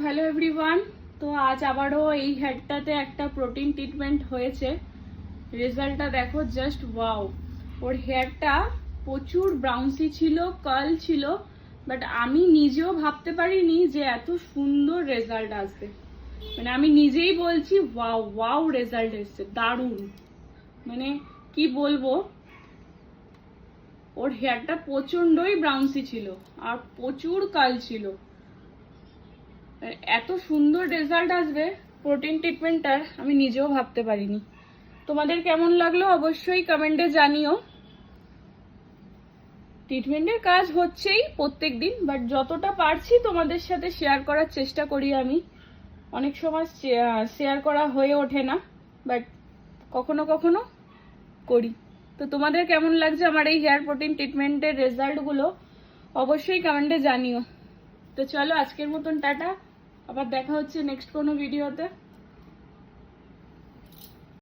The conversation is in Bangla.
Hello everyone. তো আজ আবারও এই হেয়ারটাতে একটা প্রোটিন ট্রিটমেন্ট হয়েছে। রেজাল্টটা দেখো, জাস্ট ওয়াও। ওর হেয়ারটা প্রচুর ব্রাউন্সি ছিল, কার্ল ছিল, বাট আমি নিজেও ভাবতে পারিনি যে এত সুন্দর রেজাল্ট আসবে। মানে আমি নিজেই বলছি ওয়াও ওয়াও রেজাল্ট এসছে, দারুণ। মানে কি বলবো, ওর হেয়ারটা প্রচন্ডই ব্রাউন্সি ছিল আর প্রচুর কার্ল ছিল। এত সুন্দর রেজাল্ট আসবে প্রোটিন ট্রিটমেন্টটার আমি নিজেও ভাবতে পারিনি। তোমাদের কেমন লাগলো অবশ্যই কমেন্টে জানিও। ট্রিটমেন্টের কাজ হচ্ছেই প্রত্যেক দিন, বাট যতটা পারছি তোমাদের সাথে শেয়ার করার চেষ্টা করি আমি। অনেক সময় শেয়ার করা হয়ে ওঠে না, বাট কখনো কখনো করি। তো তোমাদের কেমন লাগছে আমার এই হেয়ার প্রোটিন ট্রিটমেন্টের রেজাল্টগুলো অবশ্যই কমেন্টে জানিও। তো চলো আজকের মতন টাটা, আবার দেখা হচ্ছে নেক্সট কোনো ভিডিওতে।